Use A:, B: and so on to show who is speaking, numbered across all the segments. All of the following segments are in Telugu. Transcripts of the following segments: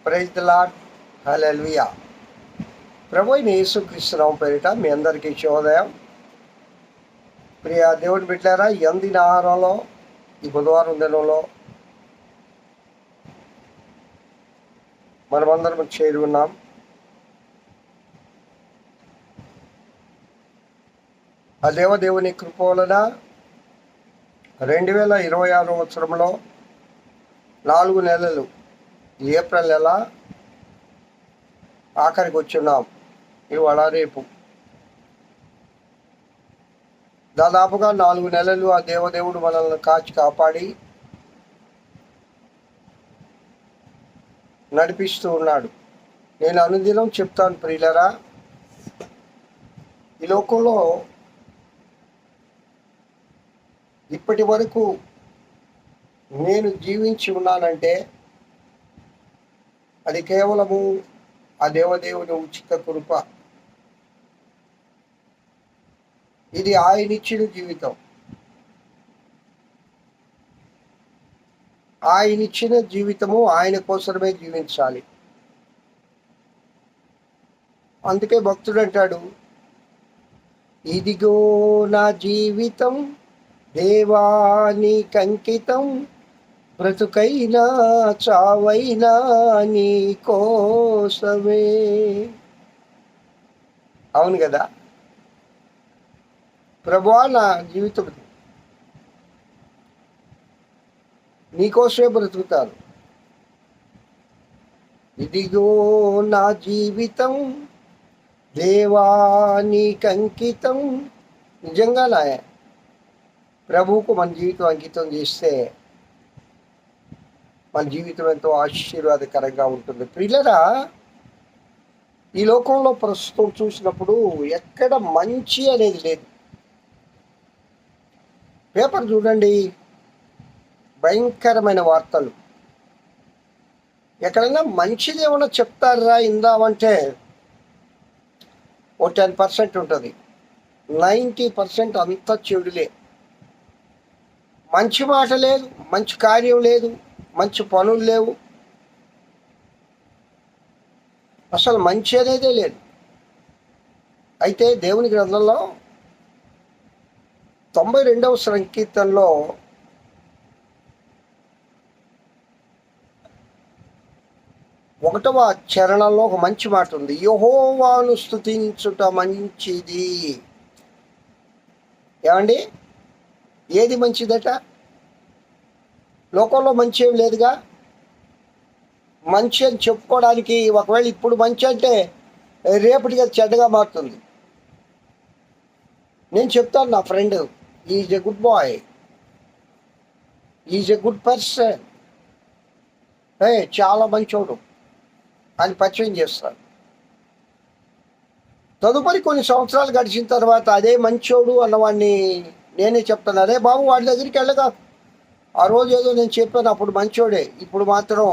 A: Praise the lord. హల్లెలూయా. ప్రభు అయిన యేసుక్రీస్తు నామమున పేరిట మీ అందరికీ శుభోదయం. ప్రియ దేవుని బిడ్డలారా, ఈ అందిన ఆహారంలో ఈ బుధవారం దినంలో మనమందరం చేరి ఉన్నాం. ఆ దేవదేవుని కృప వలన 2026 సంవత్సరంలో 4 నెలలు, ఏప్రిల్ నెల ఆఖరికి వచ్చున్నాం. ఇవాళ రేపు దాదాపుగా 4 నెలలు ఆ దేవదేవుడు మనల్ని కాచి కాపాడి నడిపిస్తూ ఉన్నాడు. నేను అనుదినం చెప్తాను ప్రియులరా, ఈ లోకంలో ఇప్పటి వరకు నేను జీవించి ఉన్నానంటే అది కేవలము ఆ దేవదేవుని ఉచిత కృప. ఇది ఆయనిచ్చిన జీవితం. ఆయనిచ్చిన జీవితము ఆయన కోసమే జీవించాలి. అందుకే భక్తుడు అంటాడు, ఇదిగో నా జీవితం దేవానికి అంకితం, బ్రతుకైనా చావైనా నీ కోసమే. అవును కదా, ప్రభువా నా జీవితం నీకోసమే బ్రతుకుతాను. ఇదిగో నా జీవితం దేవానికి అంకితం. నిజంగా నా ప్రభువుకు మన జీవితం అంకితం చేస్తే మన జీవితం ఎంతో ఆశీర్వాదకరంగా ఉంటుంది. ప్రియులరా, ఈ లోకంలో ప్రస్తుతం చూసినప్పుడు ఎక్కడ మంచి అనేది లేదు. పేపర్ చూడండి, భయంకరమైన వార్తలు. ఎక్కడైనా మంచిది ఏమన్నా చెప్తారా ఇందామంటే ఓ 10% ఉంటుంది. 90% అంతా చెడులే. మంచి మాట లేదు, మంచి కార్యం లేదు, మంచి పనులు లేవు. అసలు మంచి అనేదే లేదు. అయితే దేవుని గ్రంథంలో 92వ సంకీర్తనలో 1వ చరణంలో ఒక మంచి మాట ఉంది. యెహోవాను స్తుతించుట మంచిది. ఏమండి, ఏది మంచిదట? లోకంలో మంచి ఏం లేదుగా. మంచి అని చెప్పుకోవడానికి ఒకవేళ ఇప్పుడు మంచి అంటే రేపటికి అది చెడ్డగా మారుతుంది. నేను చెప్తాను, నా friend is a good boy, is a good person, చాలా మంచోడు అని పరిచయం చేస్తాను. తదుపరి కొన్ని సంవత్సరాలు గడిచిన తర్వాత అదే మంచోడు అన్నవాడిని నేనే చెప్తాను, అరే బాబు వాడి దగ్గరికి వెళ్ళగా, ఆ రోజు ఏదో నేను చెప్పాను అప్పుడు మంచోడే, ఇప్పుడు మాత్రం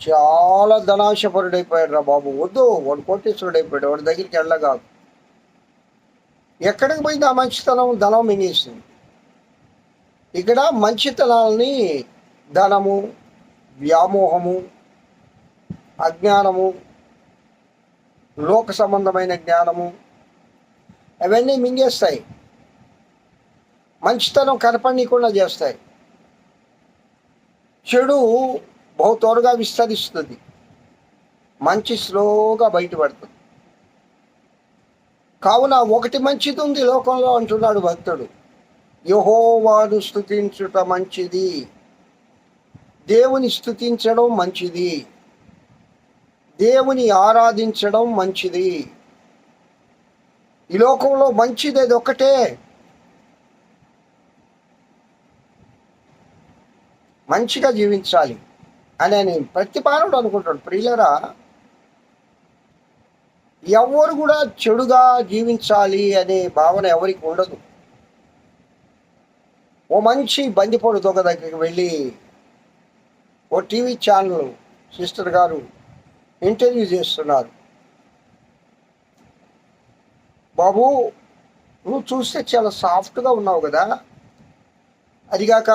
A: చాలా ధనాశపరుడైపోయాడు రా బాబు, వద్దు వాడు కోటేశ్వరుడు అయిపోయాడు, వాడి దగ్గరికి వెళ్ళగా. ఎక్కడికి పోయింది ఆ మంచితనం? ధనం మింగేసింది. ఇక్కడ మంచితనాలని ధనము, వ్యామోహము, అజ్ఞానము, లోక సంబంధమైన జ్ఞానము అవన్నీ మింగేస్తాయి. మంచితనం కనపడనీయకుండా చేస్తాయి. చెడు బహు త్వరగా విస్తరిస్తుంది, మంచి స్లోగా బయటపడుతుంది. కావున ఒకటి మంచిది ఉంది లోకంలో అంటున్నాడు భక్తుడు, యెహోవాను స్తుతించుట మంచిది. దేవుని స్తుతించడం మంచిది, దేవుని ఆరాధించడం మంచిది. ఈ లోకంలో మంచిది అది ఒక్కటే. మంచిగా జీవించాలి అని నేను ప్రతి మానవుడు అనుకుంటాడు. ప్రియులరా, ఎవరు కూడా చెడుగా జీవించాలి అనే భావన ఎవరికి ఉండదు. ఓ మంచి బందిపోడు దొంగ దగ్గరికి వెళ్ళి ఓ టీవీ ఛానల్ సిస్టర్ గారు ఇంటర్వ్యూ చేస్తున్నారు. బాబు, నువ్వు చూస్తే చాలా సాఫ్ట్గా ఉన్నావు కదా, అదిగాక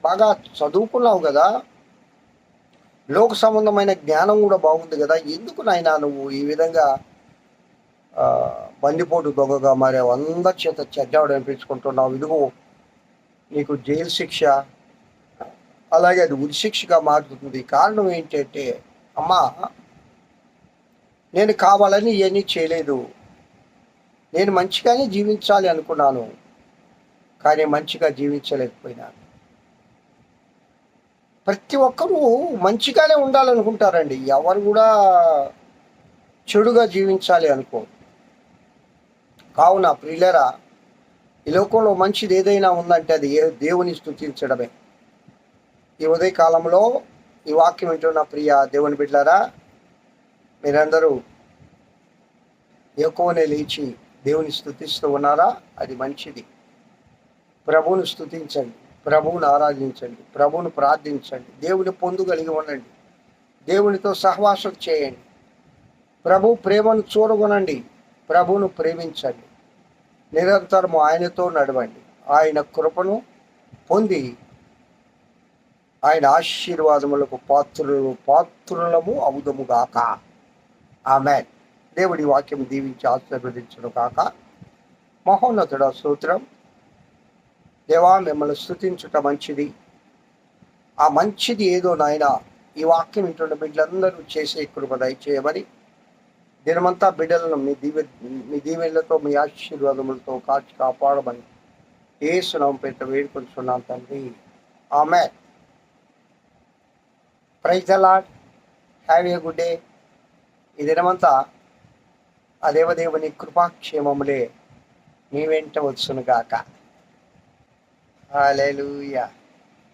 A: బాగా చదువుకున్నావు కదా, లోక సంబంధమైన జ్ఞానం కూడా బాగుంది కదా, ఎందుకు నాయనా నువ్వు ఈ విధంగా బందిపోటు దొంగగా మారావు, అందరి చేత చెడ్డాడు అనిపించుకుంటున్నావు, ఇదిగో నీకు జైలు శిక్ష, అలాగే అది ఉరిశిక్షగా మారుతుంది. కారణం ఏంటంటే, అమ్మా నేను కావాలని ఇవన్నీ చేయలేదు, నేను మంచిగానే జీవించాలి అనుకున్నాను, కానీ మంచిగా జీవించలేకపోయినాను. ప్రతి ఒక్కరూ మంచిగానే ఉండాలనుకుంటారండి, ఎవరు కూడా చెడుగా జీవించాలి అనుకో. కావున ప్రియులరా, ఈ లోకంలో మంచిది ఏదైనా ఉందంటే అది దేవుని స్తుతించడమే. ఈ ఉదయ కాలంలో ఈ వాక్యం వింటున్న ప్రియ దేవుని బిడ్డలారా, మీరందరూ ఎక్కువనే లేచి దేవుని స్తుతిస్తూ ఉన్నారా? అది మంచిది. ప్రభువును స్తుతించండి, ప్రభువును ఆరాధించండి, ప్రభువును ప్రార్థించండి, దేవుని పొందుగలిగి ఉండండి, దేవునితో సహవాసం చేయండి, ప్రభు ప్రేమను చూరగొనండి, ప్రభువును ప్రేమించండి, నిరంతరము ఆయనతో నడవండి, ఆయన కృపను పొంది ఆయన ఆశీర్వాదములకు పాత్రులము అవుదముగాక. ఆమేన్. దేవుడి వాక్యం దీవించి ఆశీర్వదించును కాక. మహోన్నతుడ స్తోత్రం. దేవా, మిమ్మల్ని స్తుతించుట మంచిది. ఆ మంచిది ఏదో నాయన ఈ వాక్యం వింటున్న బిడ్డలందరూ చేసే కృప దయచేయమని, దినమంతా బిడ్డలను మీ దీవెనలతో మీ ఆశీర్వాదములతో కాచి కాపాడమని యేసు నామమున పేరిట వేడుకొంచున్నాను తండ్రి. ఆమేన్. Praise the lord. Have a good day. ఈ దినమంతా ఆ దేవదేవుని కృపాక్షేమములే మీ వెంట వచ్చునుగాక. హల్లెలూయా.